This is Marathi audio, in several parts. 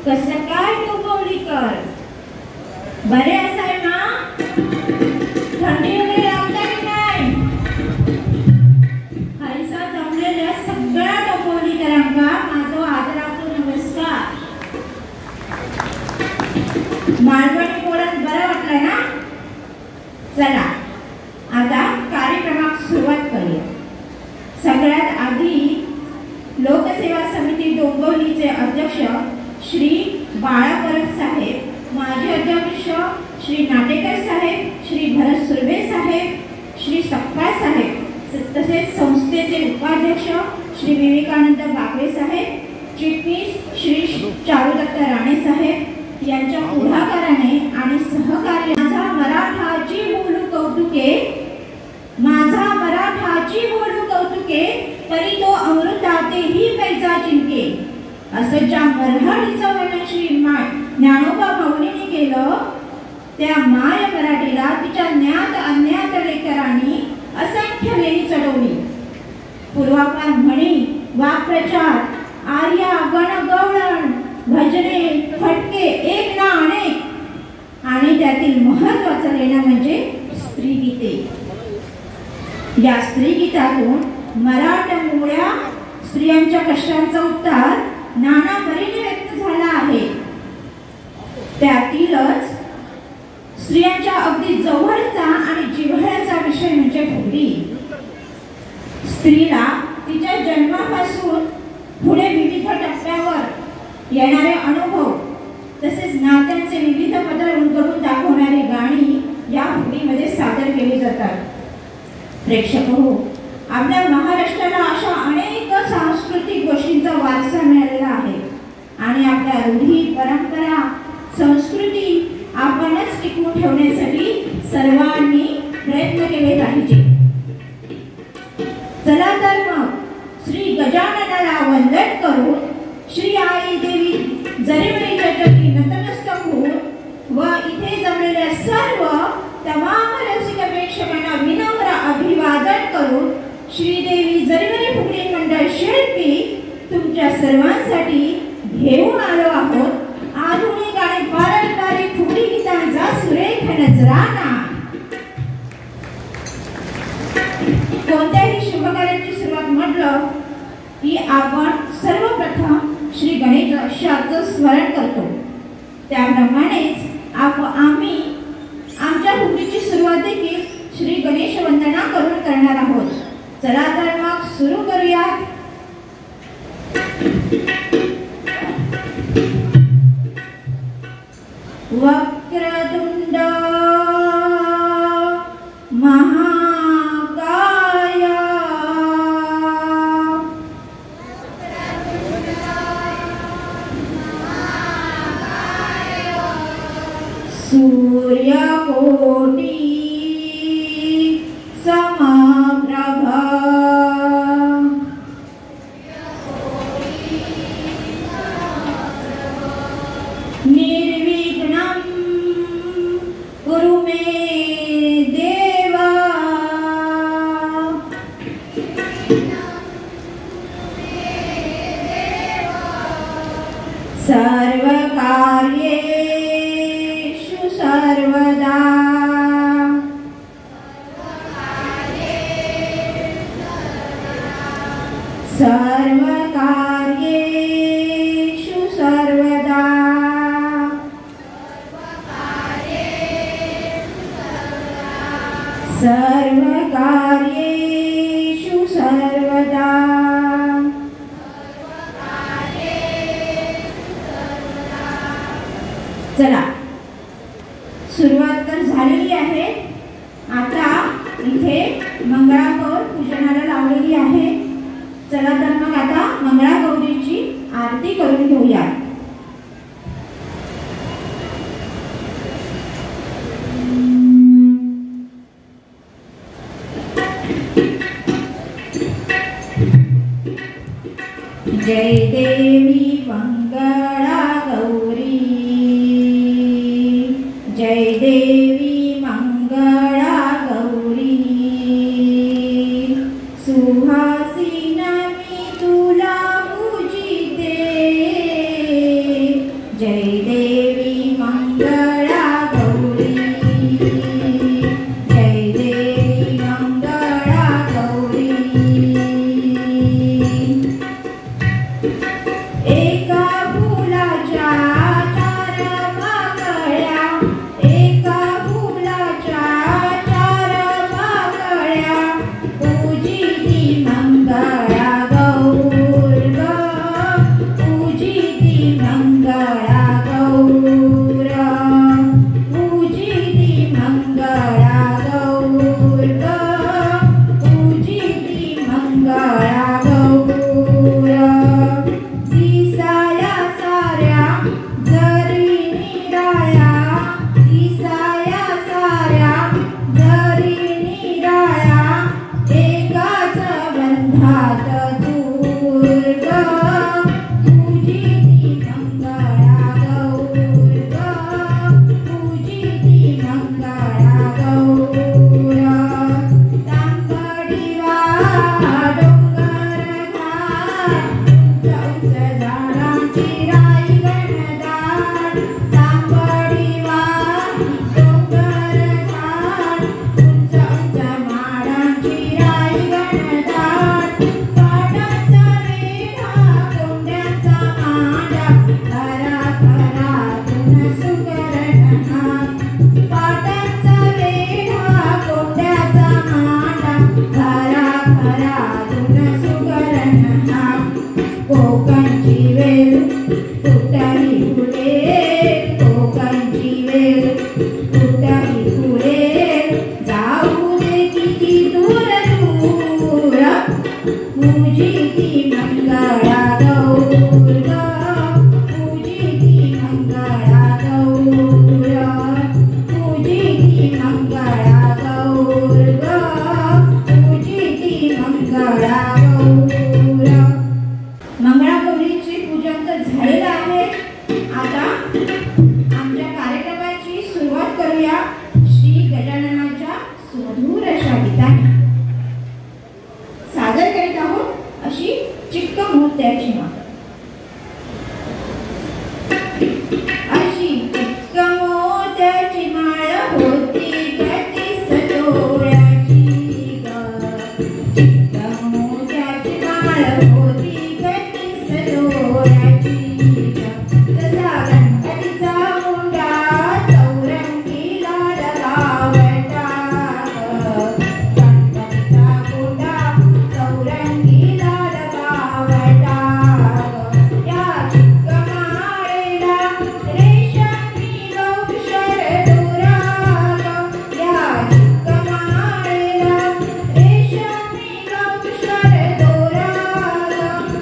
कसं काय डोंबिवलीकर? बरे असाय ना? थंडी वगैरे लागते की नाही? हरिसा जमलेल्या सगळ्या डोंबिवलीकरांका माझा आदराचा नमस्कार. मालवणी बोलत बरं वाटलं ना? चला आता कार्यक्रमात सुरुवात करूया. सगळ्यात आधी लोकसेवा समिती डोंबिवलीचे अध्यक्ष श्री बाळापरब साहेब, माजी अध्यक्ष श्री नाटेकर साहेब, श्री भरत सुर्वे साहेब, श्री सपकाळ साहेब, तसेच संस्थेचे उपाध्यक्ष श्री विवेकानंद बागवे साहेब, चिटणीस श्री चारुदत्त राणे साहेब यांच्या पुढाकाराने आणि सहकार्याने माझा मराठाची बोलू कौतुके, माझा मराठाची बोलू कौतुके, तरी तो अमृतातेही पैजा चिंके, असं ज्या मराठीचं वर्णन श्री ज्ञानोबा माऊलीने केलं, त्या माय मराठीला तिच्या ज्ञात अज्ञात लेकरांनी असंख्य लेणी चढवली. पूर्वापार म्हणी, वाक्प्रचार, आर्या, गणगवळण, भजने, फटके एक ना अनेक, आणि त्यातील महत्त्वाचं लेणं म्हणजे स्त्रीगीते. या स्त्रीगीतातून मराठमोळ्या स्त्रियांच्या कष्टांचा उद्धार नाना परीने व्यक्त झाला आहे. त्यातीलच स्त्रियांच्या अगदी जवळचा आणि जिव्हाळ्याचा विषय म्हणजे फुगडी. स्त्रीला तिच्या जन्मापासून पुढे विविध टप्प्यावर येणारे अनुभव तसेच नात्यांचे विविध पदर उलगडून दाखवणारी गाणी या फुगडीमध्ये सादर केली जातात. प्रेक्षक हो, आपल्या महाराष्ट्राला अशा अनेक सांस्कृतिक गोष्टींचा वारसा मिळालेला आहे आणि आपल्या रूढी, परंपरा, संस्कृती आपणच टिकवून ठेवण्यासाठी सर्वांनी प्रयत्न केले पाहिजे. चला तर मग श्री गजाननाला वंदन करून, श्री आई देवी जरीवरीच्या चरणी नतमस्तक होऊन व इथे जमलेल्या सर्व तमाम रसिक प्रेक्षकांना विनम्र अभिवादन करून श्रीदेवी जरीवरी फुगडी मंडळ शिल्पी तुमच्या सर्वांसाठी घेऊन आलो आहोत आधुनिक आणि पारंपरिक फुगडी गीतांचा सुरेख नजराणा. कोणत्याही शुभकार्याची सुरुवात म्हटलं की आपण सर्वप्रथम श्री गणेशाचं स्मरण करतो. त्याप्रमाणेच आम्ही आमच्या फुगडीची सुरुवात देखील श्री गणेश वंदना करून करणार आहोत. चला तर मग सुरू करूया. वक्रतुंड महाकाय सूर्यकोटी समप्रभ निर्विघ्नं कुरु मे देव. सर्वकार्येषु सर्वदा सर्वकार्येषु सर्वदा सर्वकार्येषु सर्वदा. चला सुरुवात तर झालेली आहे. आता इथे मंगळागौर पूजनाला लावलेली आहे. चला तर मग आता मंगळागौरीची आरती करून घेऊया. जय देवी मंगला गौरी, जय देवी मंगला गौरी, सुहासिनी मी तुला पूजिते, जय देवी मंगळा गौरी, जय देवी मंगळा गौरी। एका फुलाच्या चार पाकळ्या, एका फुलाच्या चार पाकळ्या, पूजिती मंगळा गौर ग, पूजिती मंगळा गौर, पूजिती मंगळा गौर ग, पूजिती मंगळा गौर। दिसाया साऱ्या जरी निराळ्या, दिसाया साऱ्या जरी निराळ्या, एकाच बंधात दूर ग, पूजिती मंगळा गौर ग, पूजिती मंगळा गौर। तांबडीवा डोंगर घाट, उंच उंच झाडांची राई घनदाट, तांबडीवा डोंगर घाट, उंच उंच माडांची राई घनदाट, पाटाचा वेढा कोंड्याचा मांडा, खरा खरातून सुगरण हात, पाटाचा वेढा कोंड्याचा मांडा, खरा खरातून सुगरण हात। कोकणची वेल तुटाई फुले, कोकणची वेल तुटाई फुले, जाऊ दे किती दूर दूर, पूजिती मंगळा गौर ग, पूजिती मंगळा गौर, पूजिती मंगळा गौर ग, पूजिती मंगळा गौर। मंगळागौरीचे पूजन तर झालेलं आहे। आता आमच्या कार्यक्रमाची सुरुवात करूया श्री गजाननाच्या सुमधुर अशा गीताने। सादर करीत आहोत अशी चिक्क मोत्याची माळ। अशी चिक्क मोत्याची माळ होती गतीस तोळ्याची ग, चिक्क मोत्याची माळ होती गतीस तोळ्याची ग, तसा गणपतीचा मुंडा चौरंगी लाल गावटा ग, गणपतीचा मुंडा चौरंगी लाल गावटा ग, या चिक्क माळेला रेशमी गौशर दुरा ग, या चिक्क माळेला रेशमी गौशर दोरा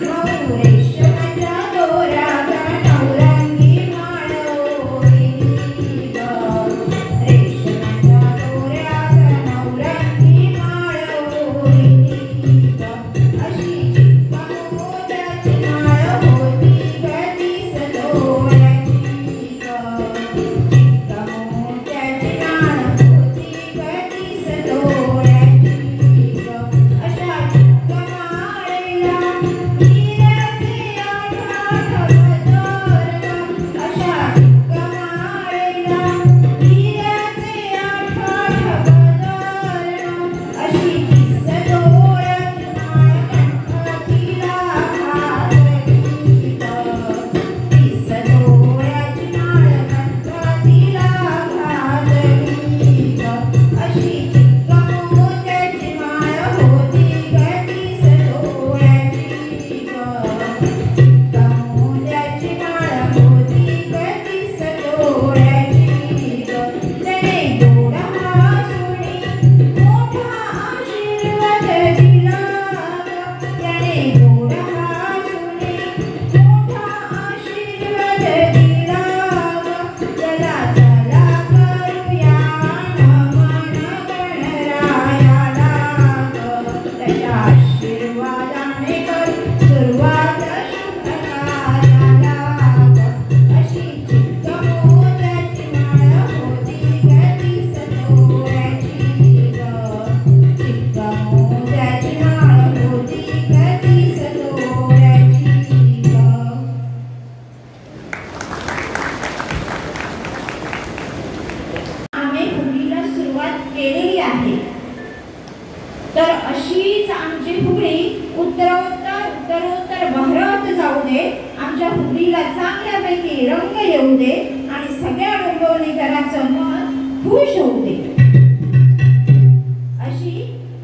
ग, रेशमाच्या दोऱ्याने दे, आमच्या फुगडीला चांगल्यापैकी रंग येऊ दे आणि सगळ्या डोंबिवलीकरांचं मन खुश होऊ दे, अशी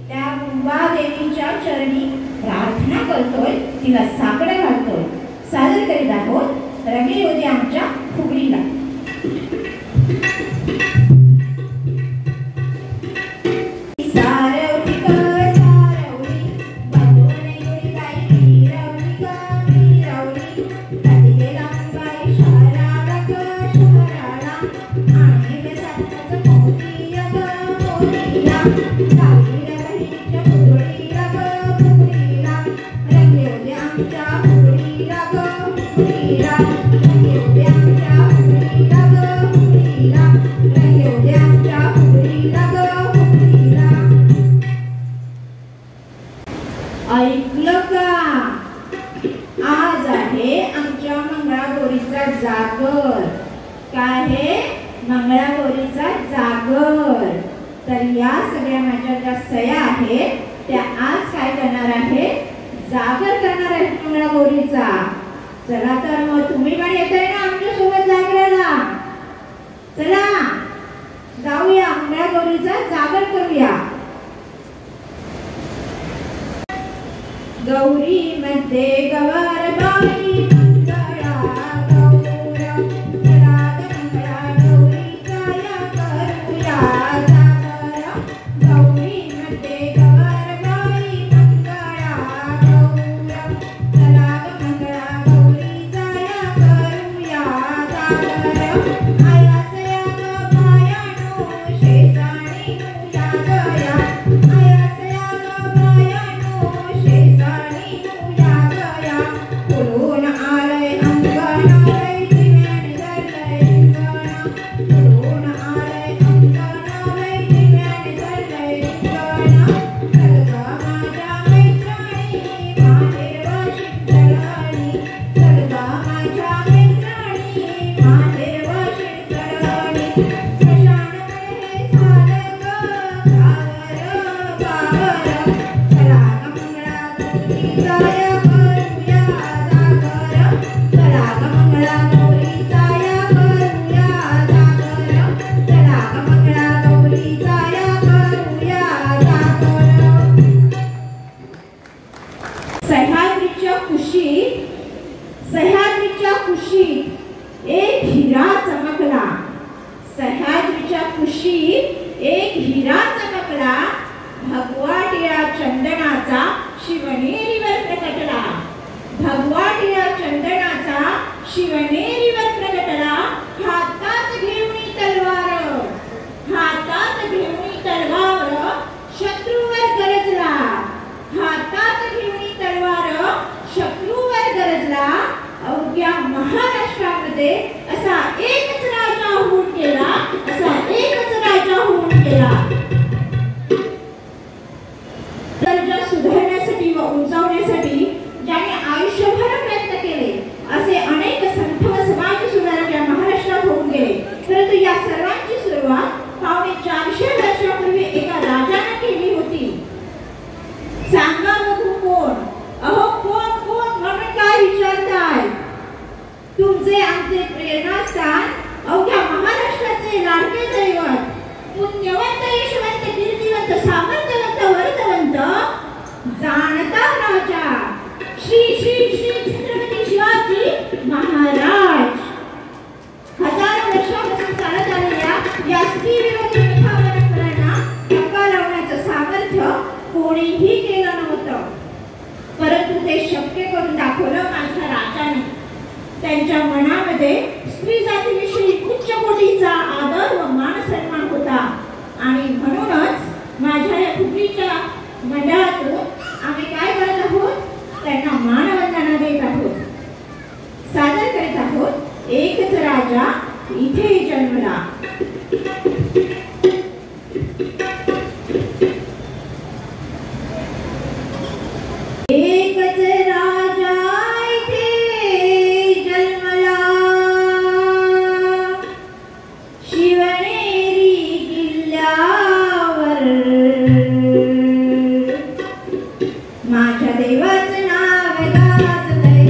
त्या मुंबादेवीच्या चरणी प्रार्थना करतोय, तिला साकडं घालतोय. सादर करीत आहोत रंगे येऊ दे आमच्या फुगडीला. ऐकलं का? आज आहे आमच्या मंगळागौरीचा जागर. काय आहे? मंगळागौरीचा जागर. तर या सगळ्या माझ्या ज्या सया आहेत त्या आज काय करणार आहे? जागर करणार आहेत मंगळागौरीचा. चला तर मग तुम्ही पण येताय ना आमच्या सोबत जागराला? चला जाऊया, मंगळागौरीचा जागर करूया. गौरी मध्ये गवारबाई मंगळा गौर, राग मंगळा गौरीचा या करूया जागर. गौरी मध्ये गवारबाई मंगळा गौर, राग मंगळा गौरीचा या करूया जागर. आयासया ग बायानो शेजाणी या गया, आयासया ग बायानो शेजाणी या गया. पुरून आलय अंगणालय दिव्यान धरलय रिंगण, पुरून आलय अंगणालय दिव्यान धरलय रिंगण. चल ग माझ्या मैत्रिणी माहेर वशीत दळणी, चल ग माझ्या मैत्रिणी माहेर वशीत दळणी. स्मशानकडे हे झालं ग गावर गावर, चला ग मंगळागौरीचा या करूया जागर. चला ग मंगळागौरीचा या करूया जागर. चला ग मंगळागौरीचा या करूया जागर. सह्याद्रीच्या कुशीत, सह्याद्रीच्या कुशीत एक हिरा चमकला. सह्याद्रीच्या कुशीत एक हिरा चमकला. भगवा टिळा चंदनाचा शिवनेरीवर प्रकटला. भगवा टिळा चंदनाचा शिवनेरीवर प्रकटला. हातात घेऊनी तलवार, हातात घेऊनी तलवार शत्रूवर गरजला. हातात घेऊनी तलवार शत्रूवर गरजला. अवघ्या महाराष्ट्रामध्ये असा एकच राजा होऊन गेला, असा एकच राजा होऊन गेला. दर्जा सुधारण्यासाठी व उंचावण्यासाठी ज्याने आयुष्यभर प्रयत्न केले असे अनेक संत व समाज सुधारक या महाराष्ट्रात होऊन गेले. परंतु या सर्वांची सुरुवात पावणे 400 वर्षापूर्वी एका राजाने केली होती. सांगा बघू कोण? अहो कोण कोण म्हणून काय विचारताय? तुमचे आमचे प्रेरणास्थान अवघ्या महाराष्ट्राचे लाडके दैवत, पुण्यवंत यशवंत कीर्तिवंत सामर्थ्यवंत वर्धवंत जाणता राजा श्री श्री श्री छत्रपती शिवाजी महाराज. हजारो वर्षापासून चालत आलेल्या या स्त्री विरोधी प्रथा परंपरांना धक्का लावण्याचं सामर्थ्य कोणीही केलं नव्हतं. परंतु ते शक्य करून दाखवलं माझ्या राजाने. त्यांच्या मनामध्ये स्त्री जातीविषयी उच्च कोटीचा आदर व मान सन्मान होता आणि म्हणूनच माझ्या या फुगडीच्या मंडळातून आम्ही काय करत आहोत? त्यांना मानवंदना देत आहोत. सादर करीत आहोत एकच राजा इथे जन्मला. एकच राजा इथे जन्मला, शिवनेरी किल्ल्यावर. माझ्या देवाचं नाव गाजतंय,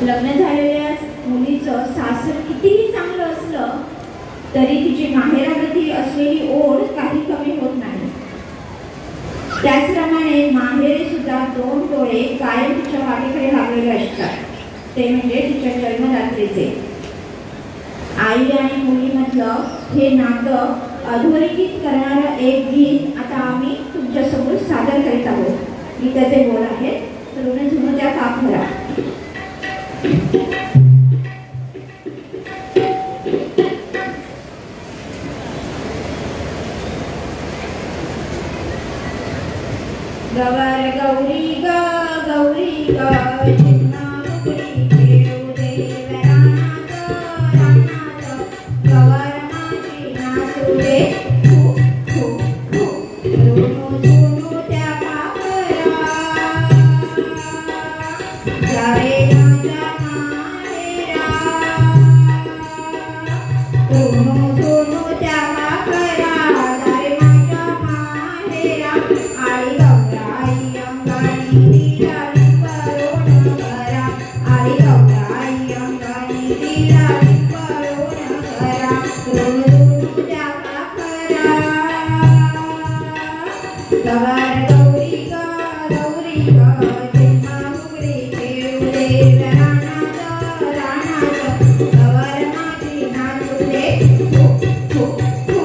लग्न झालेल्या मुलीचं सासर कितीही चांगलं असलं तरी तिची माहेरामध्ये असलेली ओढ काही कमी होत नाही. त्याचप्रमाणे माहेरे सुद्धा दोन डोळे कायम तिच्या वाटेकडे लागलेले असतात, ते म्हणजे तिच्या जन्मदात्रीचे. आई आणि मुलीमधलं हे नातं अधोरेखित करणारं एक गीत आता आम्ही तुमच्यासमोर सादर करीत आहोत. गीताचे बोल आहेत, ऋण झुणू त्या कापरा. गवर गौरी ग गौरी ग चिन्ना मुकडी खेळू दे रानात रानात, गवर माझी नाचू दे हो हो हो, ऋणू झुणू त्या कापरा. जावे माझ्या माहेरा, ऋणू झुणू त्या कापरा. जावे माझ्या माहेरा, आळी गौराई अंगाणी दिलाली परोण करा. आळी गौराई अंगाणी दिलाली परोण करा. ऋणू झुणू त्या कापरा. गवर गौरी ग गौरी ग चिन्ना मुकडी खेळू दे रानात रानात, गवर माझी नाचू दे हो हो हो.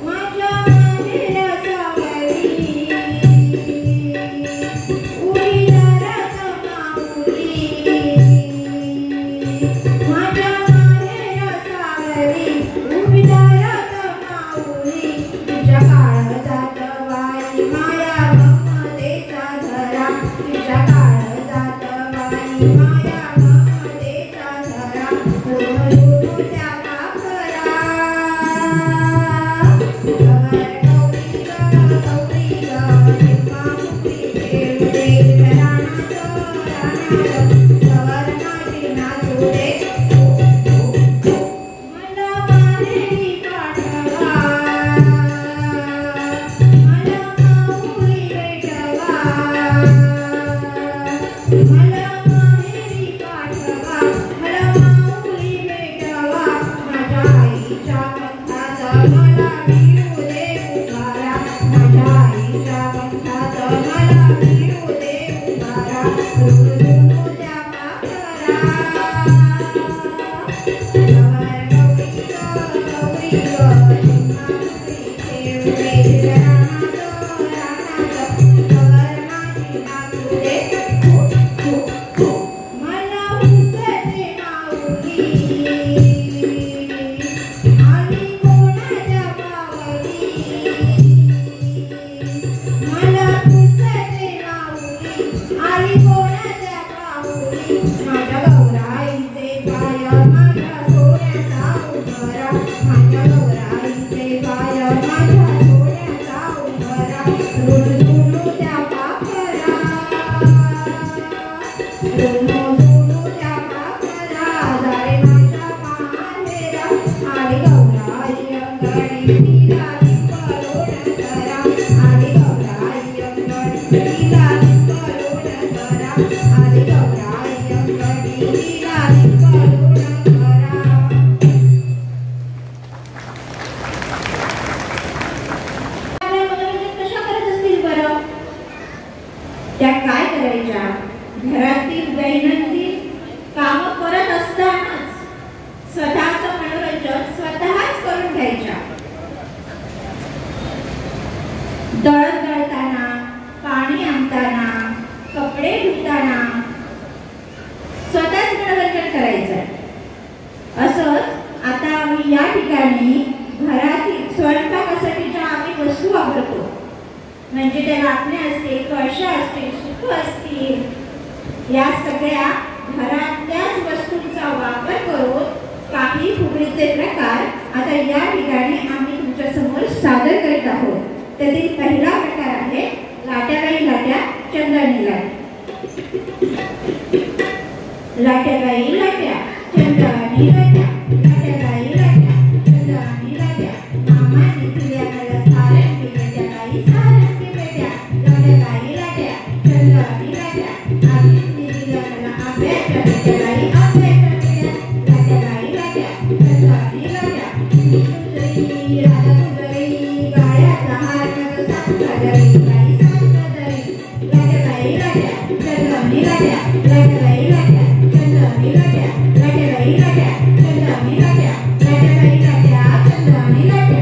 माझ्या माहेरा सावरी उडी दारात माऊली. माझ्या माहेरा सावरी उडी दारात माऊली. तुझ्या काळजात वाई माया ममतेचा झरा. तुझ्या काळजात वाई माया ममतेचा झरा. ऋण झुणू त्या कापरा. गवर गौरी ग गौरी ग चिन्ना मुकडी खेळू दे रानात रानात, गवर माझी नाचू दे हो हो हो. मला माहेरी पाठवा, मला माऊली भेटवा. दे मला हुसते माऊली आली कोणाच्या पावली मला हुसते माऊली आली कोणाच्या पावली माझ्या गौराईचे पाय माझ्या सोन्याचा उंबरा माझ्या गौराईचे पाय माझ्या सोन्याचा उंबरा रुणू त्या पाखरा रुणू त्या पाखरा जाळे माझ्या माहेरा आली गौराई अंगणी तिला करोड करा आली गौराई अंगणी तिला करोड करा आली गौराई अंगणी तिला करोड करा. कशा करत असतील बरं? त्या काय करायच्या? घरातील दैनंदिन काम करत असतानाच स्वतःचं मनोरंजन स्वतःच करून घ्यायच्या. दळण दळताना, पाणी आणताना, कपडे धुताना स्वतःच मनोरंजन करायचं. असंच आता आम्ही या ठिकाणी घरातील स्वयंपाकासाठी ज्या आम्ही वस्तू वापरतो म्हणजे त्या लाटण्या असतील, कळशा असतील, सुकं असतील, या सगळ्या घरातल्याच वस्तूंचा वापर करून काही फुगडीचे प्रकार आता या ठिकाणी आम्ही तुमच्या समोर सादर करीत आहोत. त्यातील पहिला प्रकार आहे लाट्या गाई लाट्या चंदनी लाट्या. लाट्या गाई लाट्या चंदनी लाट्या लाट्या गाई लाट्या चंदनी लाट्या मामाने दिल्या मला सारण पिळ्या गाई सारण पिळ्या लाट्या गाई लाट्या चंदनी लाट्या आजीने दिल्या मला आंब्याच्या पिळ्या गाई आंब्याच्या पिळ्या लाट्या गाई लाट्या चंदनी लाट्या सुंदरी राधा सुंदरी गायाचा हार नग साखरदरी गाई साखरदरी लाट्या गाई लाट्या चंदनी लाट्या लाट्या गाई लाट्या चंदनी लाट्या लाट्या गाई लाट्या चंदनी लाट्या लाट्या गाई लाट्या चंदनी लाट्या.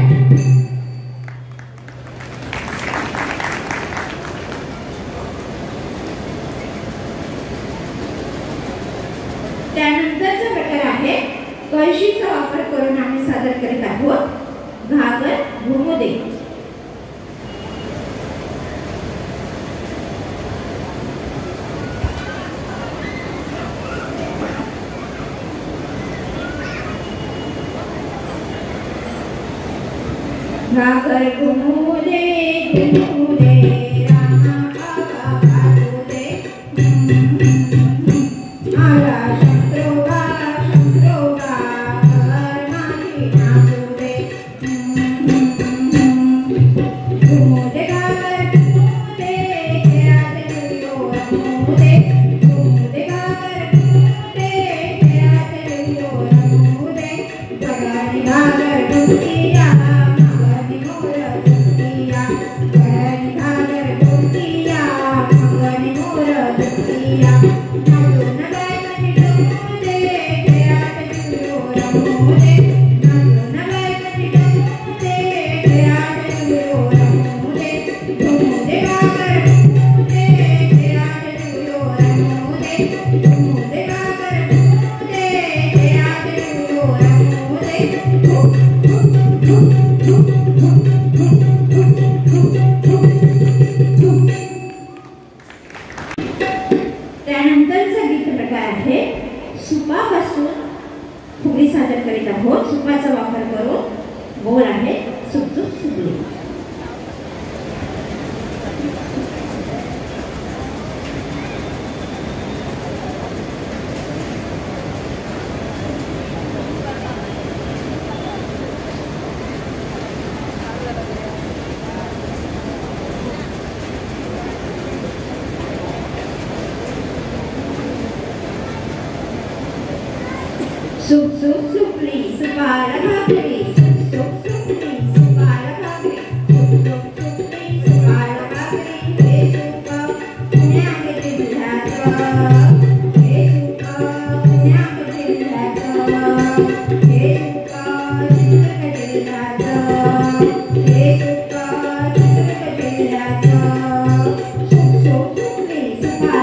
त्यानंतरचा प्रकार आहे कळशीचा वापर करून आम्ही सादर करीत आहोत घागर घुमुदे. घागर घुमुदे घुमुदे रामा बाबा बाजूदे आला शंकरोबा शंकरोबा घर माझी नाचूदे घुमुदे घागर घुमुदे खेळात रंगो रंगुदे घुमुदे घागर घुमुदे खेळात रंगो रंगुदे गडानी घागर घुमतिया मागणी मोर घुमतिया गडानी घागर घुमतिया मागणी मोर घुमतिया नाचून बाय माझी डोमुदे खेळात रंगो रंगुदे नाचून बाय माझी डोमुदे खेळात रंगो रंगुदे घुमुदे घागर घुमुदे खेळात रंगो रंगुदे घुमुदे घागर घुमुदे खेळात रंगो रंगुदे. त्यानंतरचा गीत प्रकार आहे सुपापासून फुगडी सादर करीत आहोत. सुपाचा वापर करून बोल आहे सुकसुक सुकली. सुक सुक सुकली सुपाला भाकरी सुक सुक सुकली सुपाला भाकरी सुक सुक सुकली सुपाला भाकरी हे सुक पुण्यामध्ये जिल्ह्याचं हे सुक पुण्यामध्ये जिल्ह्याचं हे सुक सिंधुदुर्ग जिल्ह्याचं हे सुक सिंधुदुर्ग जिल्ह्याचं सुक सुक सुकली सुपाला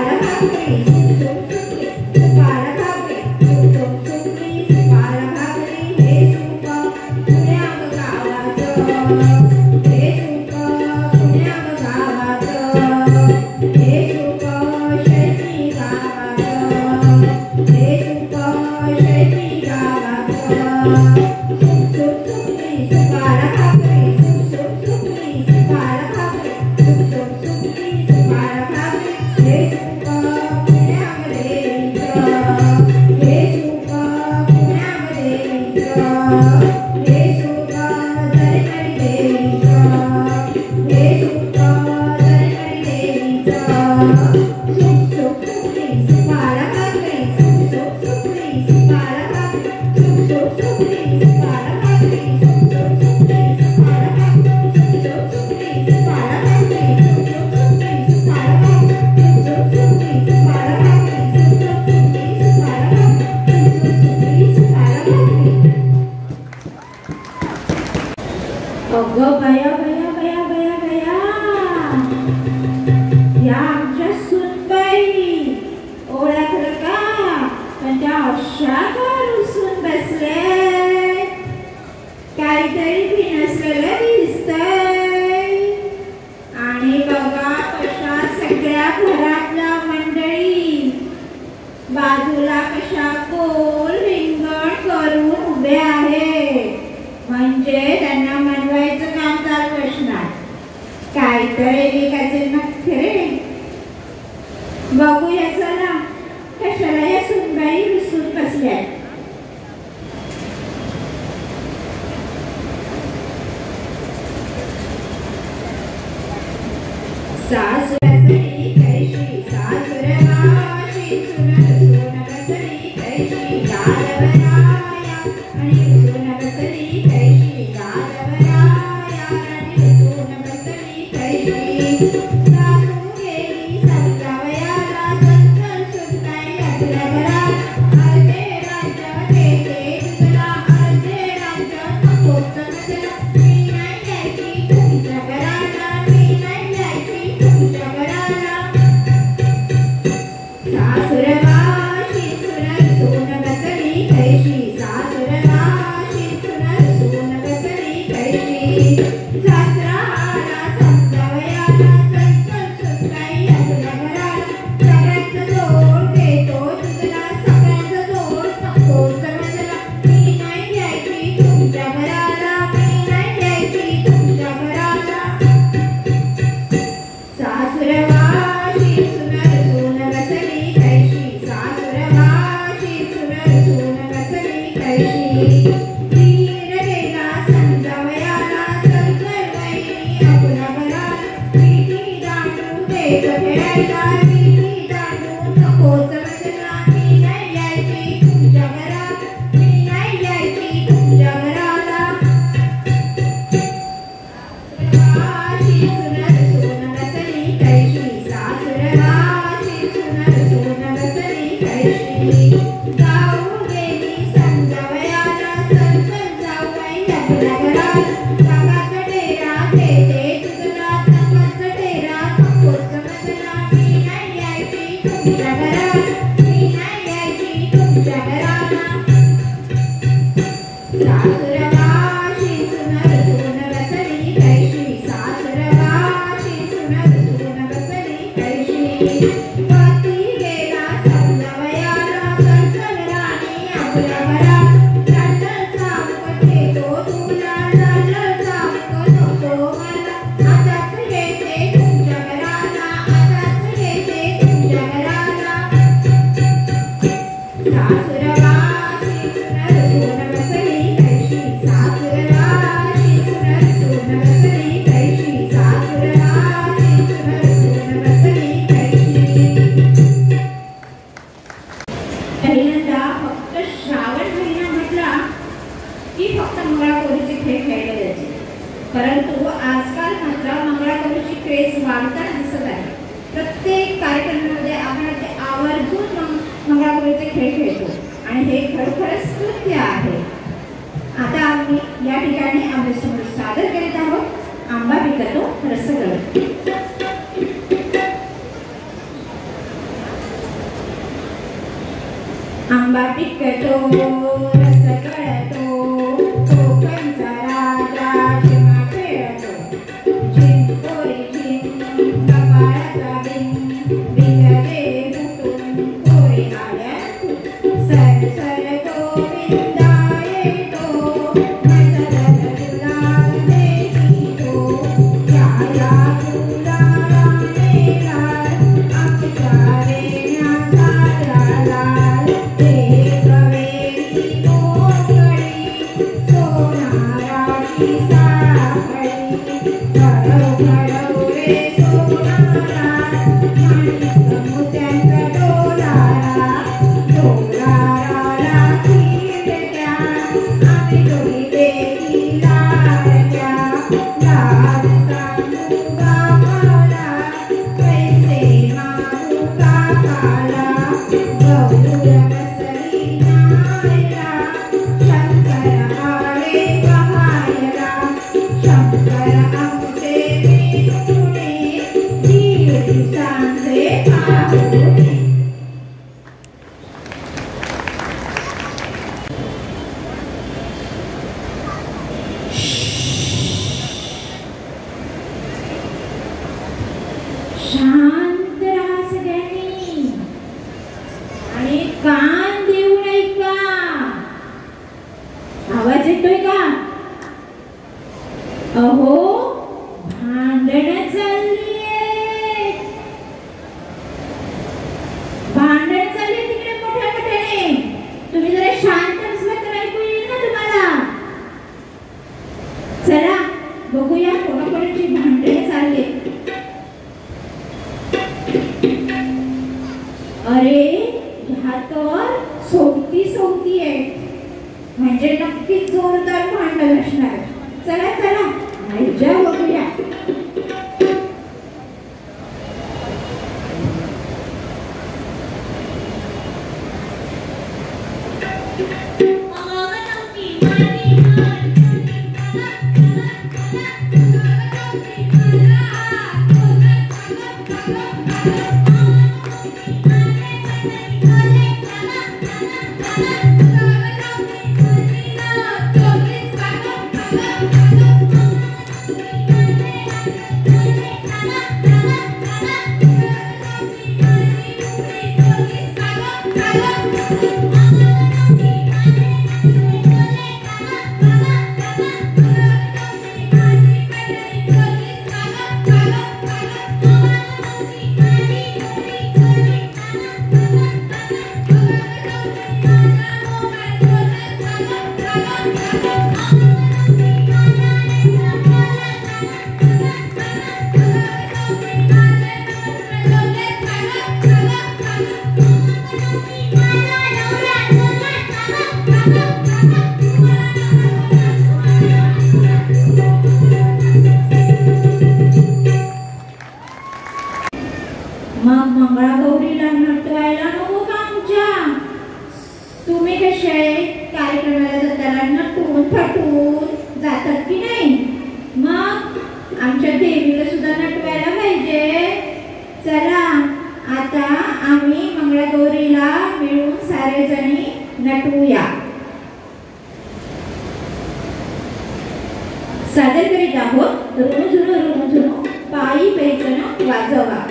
आंबा पिकतो रस गळतो कोकणचा राजा चिमा खेळतो चिंपोरी चिं कपाळाचा बिंग बिंगले फुटून पोरी आल्या सर सर तो बिंदा येतो मजल गुलाल देतो या या गुलाला मेला आमच्या रेण्याचा लाल एक वेळी मोकळी सोनाराची साखळी घडव घडव रे सोनारा माणिक मोत्यांचा डोलारा डोलाराला खिडक्या आम्ही दोघी बेटी लाडक्या लाड सांगू बापाला पैसे मागू काकाला गौर बसली नायला शंकर आले पहायला शंकर आमचे विठुणे दीड दिवसांचे पाहुणे शांत राहा सगळ्यांनी आणि कान देऊन ऐका आवाज येतोय का अहो भांडण चाललीये तिकडे मोठ्या मोठ्याने तुम्ही जरा शांत बसला तर ऐकू येईल ना तुम्हाला चला बघूया कोणाकोणाची भांडणे चालली अरे ह्या तर सोबती आहे म्हणजे नक्कीच जोरदार भांडण असणार चला चला मजा बघूया मग मंगळागौरीला नटवायला नको का आमच्या तुम्ही कसे कार्यक्रमाला जाताना नटून फटून जातात की नाही मग आमच्या देवीला सुद्धा नटवायला पाहिजे चला आता आम्ही मंगळागौरीला मिळून सारे जणी नटवूया सादर करीत आहोत ऋण झुणू पायी पैठण वाजवा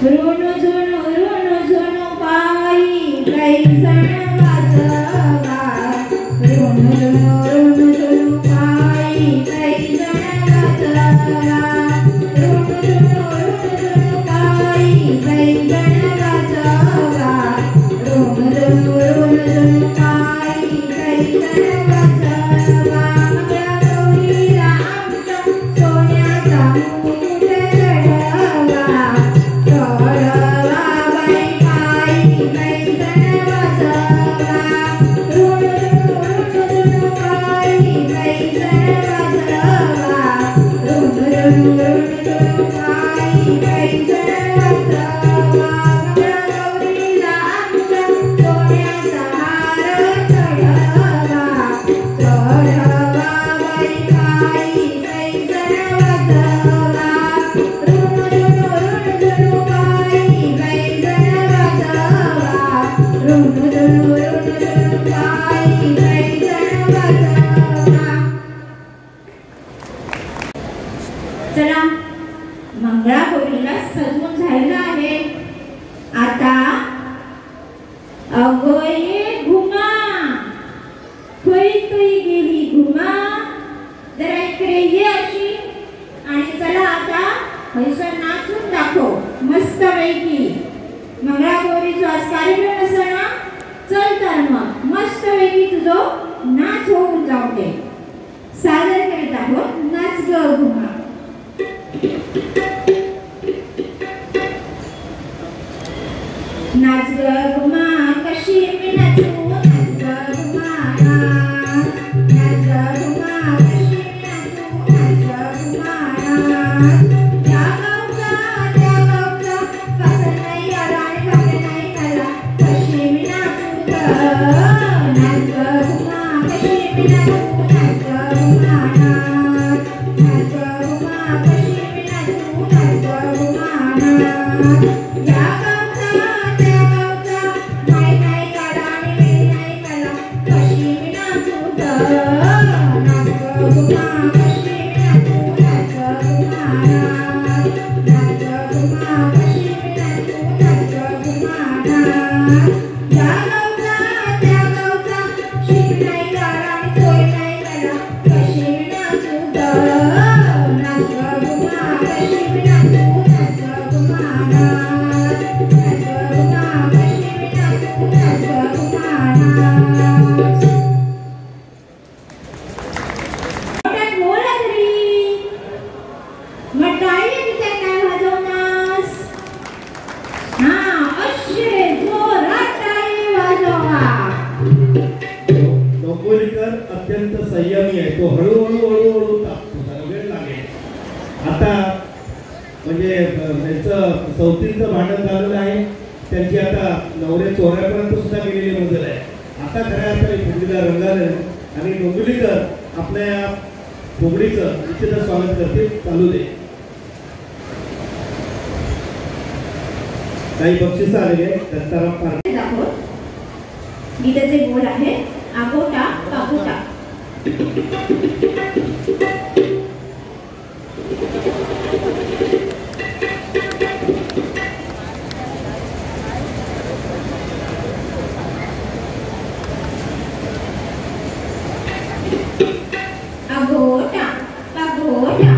ऋण झुणू पायी पैठण वाजवा ऋण झुणू पायी पैठण वाजवा ऋण झुणू पायी पैठण वाजवा ऋण झुणू पायी पैठण वाजवा मंगळागौरीला आमच्या सोन्याचा मुकुट चढवा चढवा चला मंगळागौरीला सजवून झालेलं आहे. आता अगो ये घुमा खोई तुई गेली घुमा, जरा इकडे ये अशी. आणि चला आता हैसर नाचून दाखव मस्त पैकी. मंगळागौरीचा आज कार्यक्रम असा ना, चल तर मग मस्त पैकी तुझो नाच होऊन जाऊ दे. सादर करीत आहोत नाच ग घुमा. नाच ग घुमा कशी मी नाचू, नाच ग घुमा नाच, नाच ग घुमा कशी मी नाचू, नाच ग घुमा नाच. या गावचा त्या गावचा कसं नाही आला आणि कसं नाही आला, कशी मी नाचू ग. नाच ग घुमा कशी मी नाचू, नाच ग घुमा नाच, नाच ग घुमा कशी मी नाचू, नाच ग घुमा नाच. या अत्यंत संयमी आहे. तो हळूहळू हळूहळू तापतो, त्याला वेळ लागेल. आता म्हणजे त्यांचं चौथीचं भांडण झालेलं आहे. त्यांची आता नवरे चोऱ्यापर्यंत सुद्धा गेलेली मजल आहे. आता खऱ्या अर्थाने फुगडीला रंगाले आणि डोंबिवलीकर आपल्या फुगडीचं निश्चितच स्वागत करतील. चालू दे. काही बक्षीस आलेले गीताचे बोल आहे आगोटा पागोटा. आगोटा पागोटा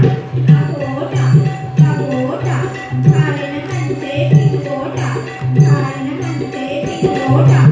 आगोटा पागोटा, खालीन म्हणते पिंगोटा, खालीन म्हणते पिंगोटा.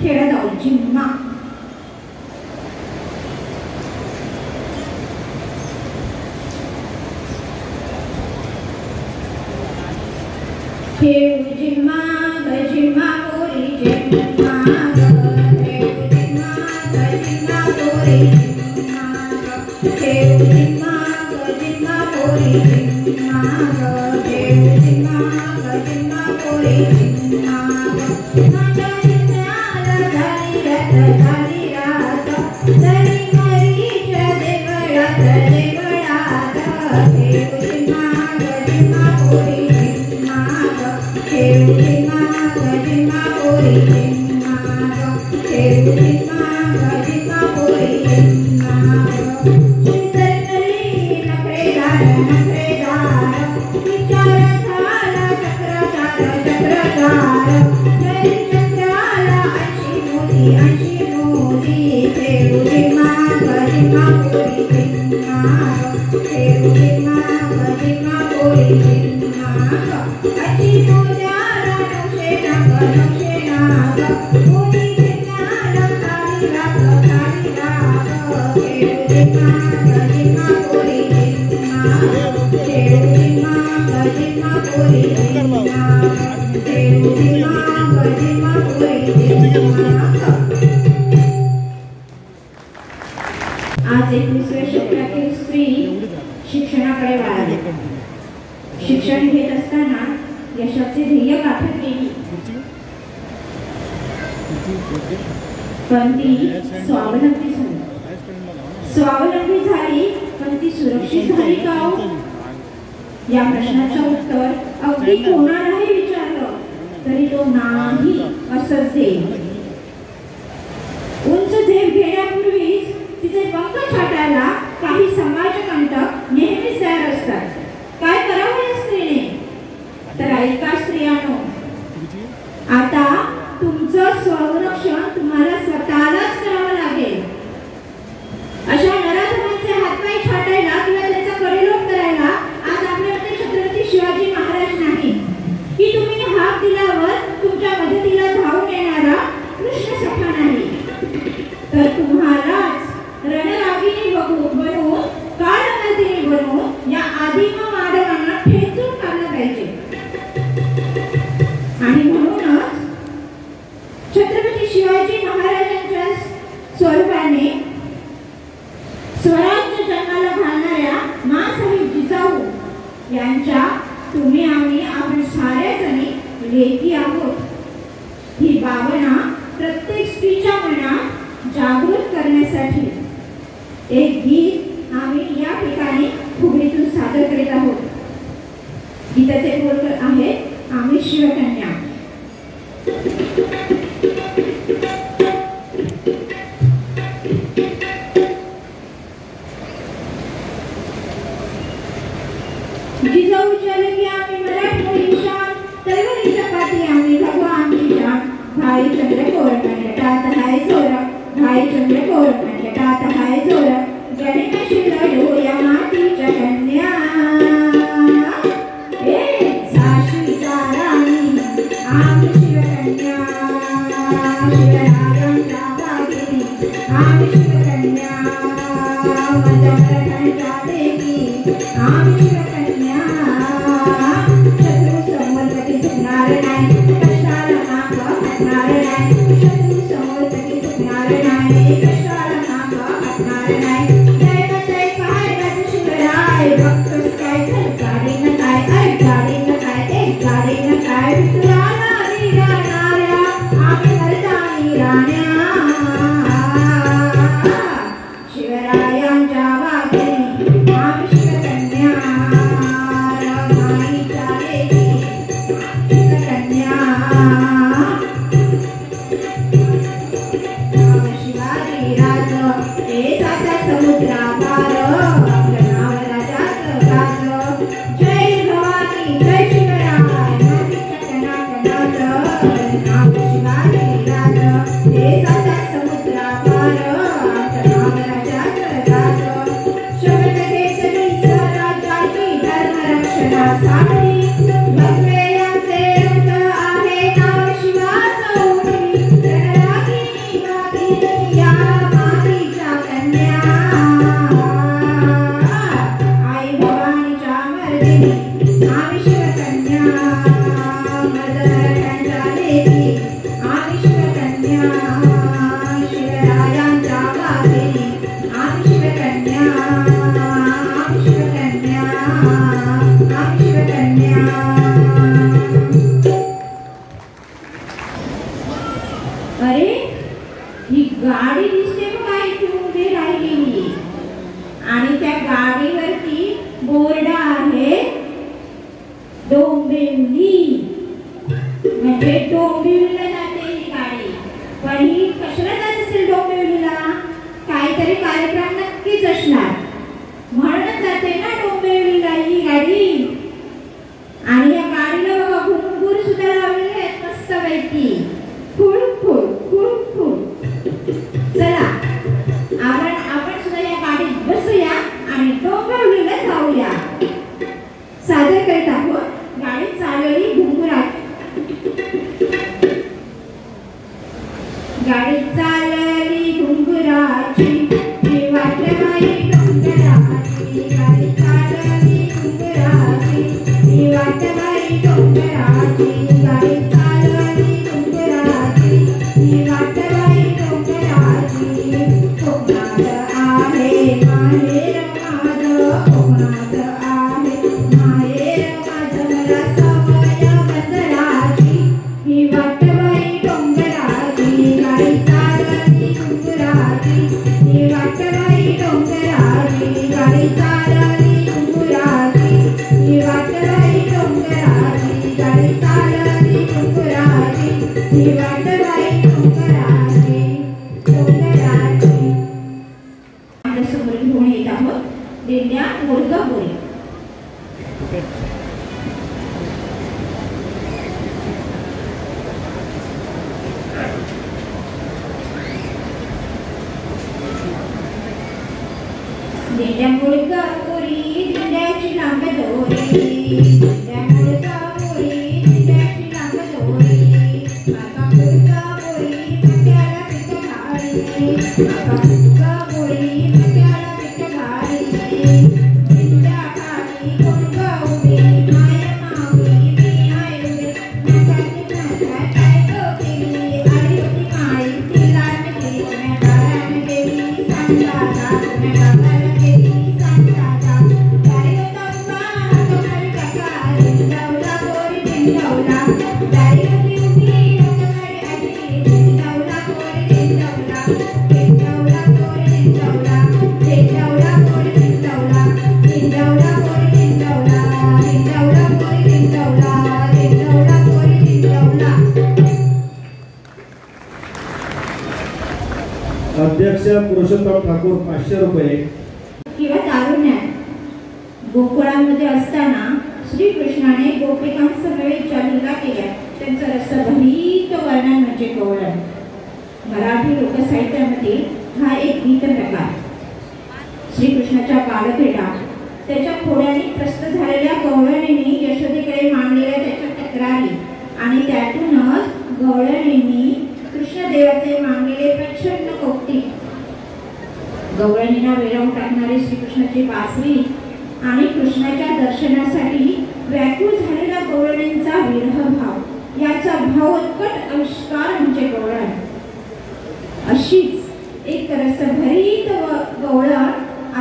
खेळत आहोत झिम्मा. खेळू झिम्मा ग झिम्मा पोरी झिम्मा ग, खेळू झिम्मा ग झिम्मा पोरी झिम्मा ग, खेळू झिम्मा ग झिम्मा पोरी झिम्मा ग, खेळू झिम्मा ग झिम्मा पोरी झिम्मा ग. माझ्या झिम्म्याला झाली रात झाली रात, तरी मरीच्या देवळात देवळात. खेळू झिम्मा ग झिम्मा पोरी झिम्मा ग, खेळू झिम्मा ग झिम्मा पोरी झिम्मा ग, खेळू झिम्मा ग झिम्मा पोरी झिम्मा ग. सुंदरतली नखरेदार नखरेदार, विचार झाला चक्रचार चक्रचार, जरी चक्राला ऐशी मोती ऐशी मोती. खेळू झिम्मा ग झिम्मा पोरी झिम्मा ग, खेळू झिम्मा ग झिम्मा पोरी झिम्मा ग. अशी मोत्याला नवशेना ग नवशेना ग, कोणी झिम्म्याला काळी राग काळी राग. खेळू झिम्मा ग झिम्मा पोरी झिम्मा ग, खेळू झिम्मा ग झिम्मा पोरी झिम्मा ग, खेळू झिम्मा ग झिम्मा पोरी झिम्मा. स्वराज्याचे ध्येय गाठत गेली. पण ती स्वावलंबी झाली. स्वावलंबी झाली पण ती सुरक्षित झाली का हो? या प्रश्नाचं उत्तर अगदी कोणालाही विचारलं तरी तो नाही असंच देईल. उंच झेप घेण्यापूर्वीच तिचे पंख छाटायला काही समाजकंटक नेहमीच तयार असतात. काय करावं या स्त्रीने? तर ऐका स्त्रियांनो, आता तुमचं संरक्षण तुम्हाला स्वतःलाच करावं लागेल. अशा नराधमांचे हातपाय छाटायला किंवा त्यांचा कडेलोट करायला आज आपल्याकडे छत्रपती शिवाजी महाराज नाही की तुम्ही हाक दिल्यावर तुमच्या मदतीला धावून येणारा कृष्ण सखा नाही, तर तुम्हालाच रणरागिणी बनवून काळमर्दिनी बनवून या आदिम मानवांना ठेचून काढलं पाहिजे. आणि म्हणूनच छत्रपती शिवाजी महाराजांच्या स्वरूपाने स्वराज्य जन्माला घालणाऱ्या माँसाहेब जिजाऊ यांच्या तुम्ही आम्ही आपण साऱ्याजणी लेकी आहोत. ही भावना प्रत्येक स्त्रीच्या मनात जागृत करण्यासाठी एक गीत आम्ही या ठिकाणी फुगडीतून सादर करीत आहोत. गीताचे बोल आहेत आम्ही शिवकन्या. जिजाऊ चले की आम्ही मराठी शान, तलवारीच्या काठी आम्ही भगवानची जान. भाई चंद्र कोरपणे टात हाय जोर, भाई चंद्र कोरपणे टात हाय जोर. गणेश लढो या मातीच्या कन्या, झाशीच्या राणी आम्ही शिवकन्या. शिवरायांच्या वाघिणी आम्ही शिवकन्या. मराठ्यांच्या देवी आम्ही शिवकन्या. शत्रू समोर कधी झुकणार नाही, कष्टाला माग हटणार नाही. शत्रू समोर कधी झुकणार नाही, कष्टाला माग हटणार नाही. जय जय काय राज शिवराय, भक्तच काय तर गाडी न काय, अरे गाडी न काय, एक गाडी न काय. विठुराला राहणाऱ्या आम्ही मर्दानी राण्या. शिवरायांच्या वाघिणी आम्ही शिवकन्या. रमाईच्या लेकी शिवकन्या. शिवाजी राज हे साता समुद्रापार, आपलं नाव राजाचं गाज. जय भवानी जय शिवराय, नदीच्या कणाकणात नाव शिवाजी राज हे साता समुद्रापार, आपलं नाव राजाचं गाज. शपथ घेतली स्वराज्याची धर्मरक्षणासाठी, भगवेयांचे रक्त आहे नाव शिवाचं उठी. रणरागिणी वाघिणी या मातीच्या कन्या. आई भवानीच्या मर्दिनी आम्ही शिवकन्या. मराठ्यांच्या लेकी आम्ही शिवकन्या. शिवरायांच्या वाघिणी आम्ही शिवकन्या. आम्ही शिवकन्या. आम्ही शिवकन्या. अरे ही गाडी दिसते बघा इथे उभी राहिलेली, आणि त्या गाडीवरती बोर्ड आहे डोंबिवली. म्हणजे डोंबिवलीला जाते ही गाडी. पण ही कशाला जात असेल डोंबिवलीला? काहीतरी कार्यक्रम नक्कीच असणार म्हणूनच जाते ना डोंबिवलीला ही गाडी. आणि या गाडीला बघा घुंगूर सुद्धा लावलेले आहेत मस्त पैकी. फुल फुल फुल फुल. चला आपण सुद्धा या गाडीत बसूया आणि डोंबिवलीला जाऊया. सादर करीत आहोत गाडी चालवली घुंगुराची. गाडी चालली घुंगुराची, वाट नाही अध्यक्ष पुरुषोत्तम ठाकूर 500 रुपये. किंवा तारुण्यात गोकुळामध्ये असताना श्रीकृष्णाने गोपिकांसमवेत ज्या लीला केल्या त्यांचं रसभरीत वर्णन म्हणजे गवळण. मराठी लोकसाहित्यामध्ये हा एक गीत प्रकार. श्रीकृष्णाच्या बालक्रीडा त्याच्या खोड्याने त्रस्त झालेल्या गवळणींनी यशोदेकडे मांडलेल्या त्याच्या तक्रारी आणि त्यातूनच गवळणींनी कृष्णदेवाचे मांडलेले प्रचंड कौतिक. गवळणींना वेळवून टाकणारी श्रीकृष्णाची बासरी आणि कृष्णाच्या दर्शनासाठी व्याकुळ झालेल्या गवळणींचा विरह भाव याचा भावोत्कट आविष्कार म्हणजे गवळण. अशीच एक रसभरीत गवळण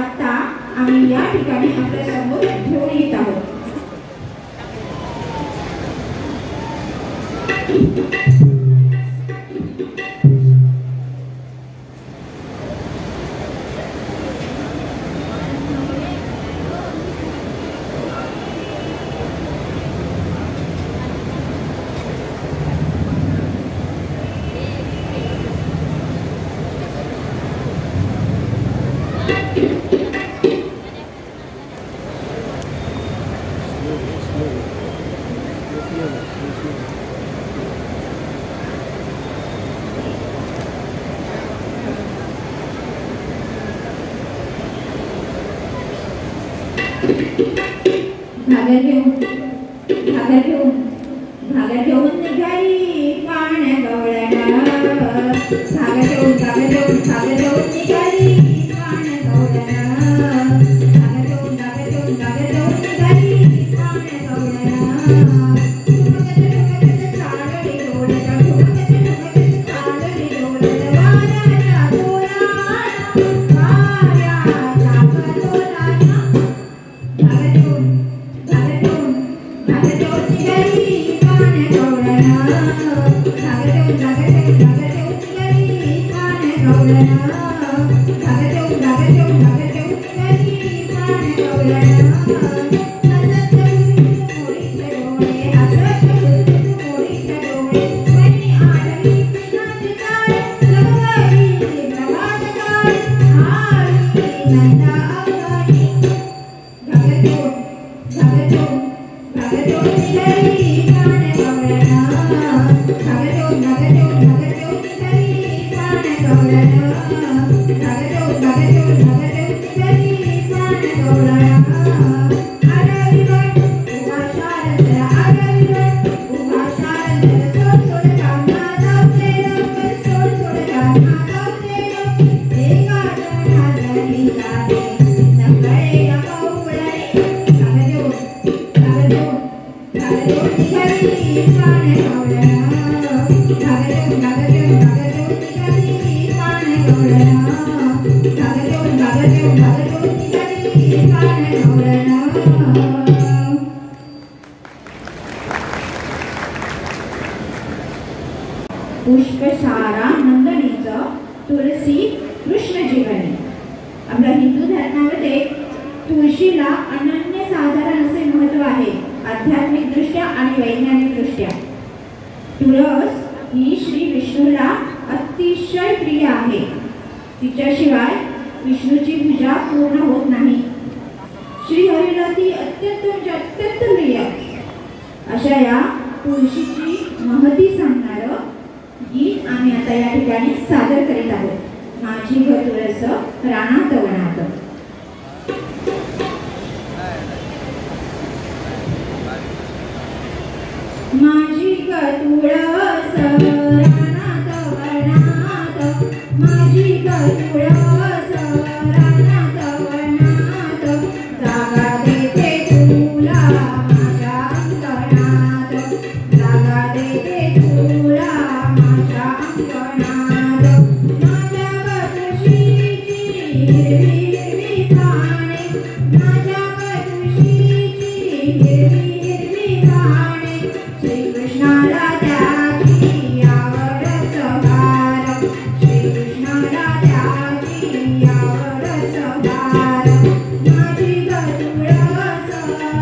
आता आम्ही या ठिकाणी आपल्या समोर घेऊन येत आहोत. भागर घेऊन निघाली पाण्या गवळणा. भागर घेऊन निघाली पाण्या गवळणा. भागर घेऊन निघाली पाण्या गवळणा. पुष्पसारा नंदनीचं तुळसी कृष्ण जीवनी. आपल्या हिंदू धर्मामध्ये तुळशीला अनन्यसाधारण असे महत्त्व आहे, आध्यात्मिक दृष्ट्या आणि वैज्ञानिक दृष्ट्या. तुळस ही श्री विष्णूला अतिशय प्रिय आहे. तिच्याशिवाय विष्णूची पूजा पूर्ण होत नाही. श्री हरीला ती अत्यंत म्हणजे अत्यंत प्रिय. अशा या तुळशीची महती सांगणारं गीत आम्ही आता या ठिकाणी सादर करीत आहोत. माझी ग तुळस रानात वनात. माझी ग तुळस रानात वनात. माझी ग तुळस रानात वनात. जागा देते तुला माझ्या अंगणात. जागा देते तुला माझ्या अंगणात. माझ्या ग तुळशीची हिरवी हिरवी पाने. माझ्या ग तुळशीची हिरवी हिरवी पाने. श्रीकृष्णाला त्याची आवडच भार. श्रीकृष्णाला त्याची आवडच भार. माझी ग तुळस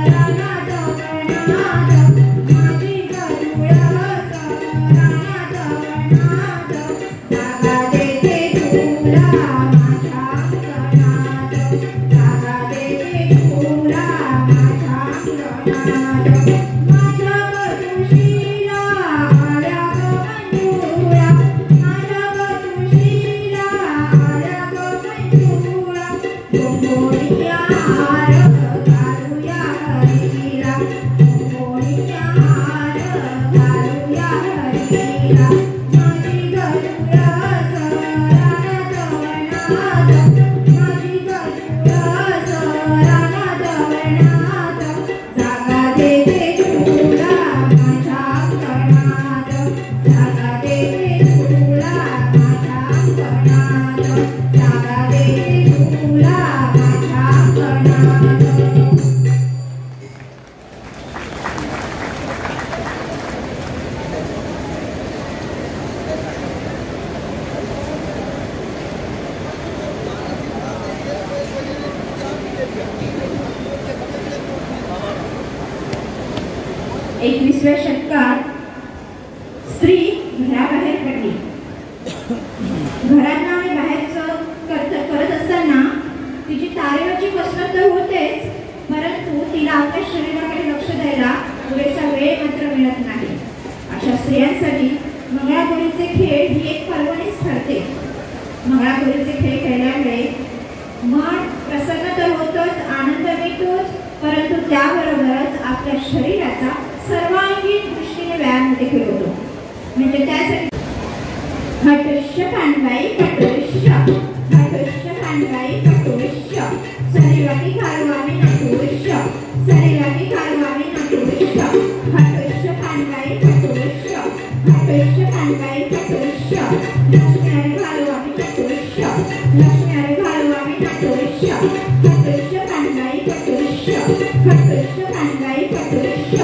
रानात वनात. माझी ग तुळस रानात वनात. जागा देते तुला माझ्या अंगणात. जागा देते तुला माझ्या अंगणात. माझ्या ग तुळशीला आल्या ग मंजुळा. माझ्या ग तुळशीला आल्या ग मंजुळा. गोंगोळीया हार घालूया हरीला. गोंगोळीया हार घालूया हरीला. माझी ग तुळस रानात वनात. माझी ग तुळस रानात वनात. जागा देते तुला माझ्या अंगणात. जागा देते तुला माझ्या अंगणात. जागा देते तुला माझ्या अंगणात. एकविसव्या शतकात स्त्री घराबाहेर पडली. घरात आणि बाहेरचं करत असताना तिची तारेवरची कसरत तर होतेच, परंतु तिला आपल्या शरीराकडे लक्ष द्यायला पुरेसा वेळ मात्र मिळत नाही. अशा स्त्रियांसाठी मंगळागौरीचे खेळ ही एक पर्वणीच ठरते. मंगळागौरीचे खेळ खेळल्यामुळे मन प्रसन्न तर होतोच, आनंद मिळतोच, परंतु त्याबरोबरच आपल्या शरीराचा सर्वांगीण दृष्टीने व्यायाम देखील होतो. म्हणजे त्यासाठी हटुष्य पानबाई पटुष्य. हटुष्य पानबाई पटुष्य. शरीराची घालवावी नटुष्य. शरीराची घालवावी नटुष्य. हटुष्य पानबाई पटुष्य. हटुष्य पानबाई पटुष्य. लक्ष्म्यारे घालवावी नटुष्य. लक्ष्म्यारे घालवावी नटुष्य. हटुष्य पानबाई पटुष्य. हटुष्य पानबाई पटुष्य.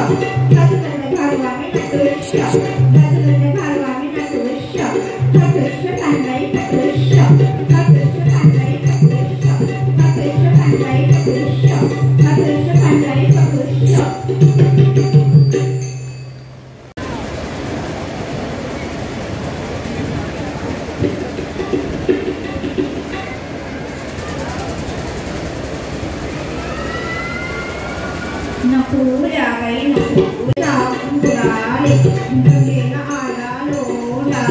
गजगज घालवावी नटुष्य. गजगज घालवावी नटुष्य. हटुष्य पानबाई पटुष्य. हटुष्य पानबाई पटुष्य. हटुष्य पानबाई पटुष्य. हटुष्य पानबाई पटुष्य. नकोल्या बाई नकोल्या फुलाले गंगेला आला लोला.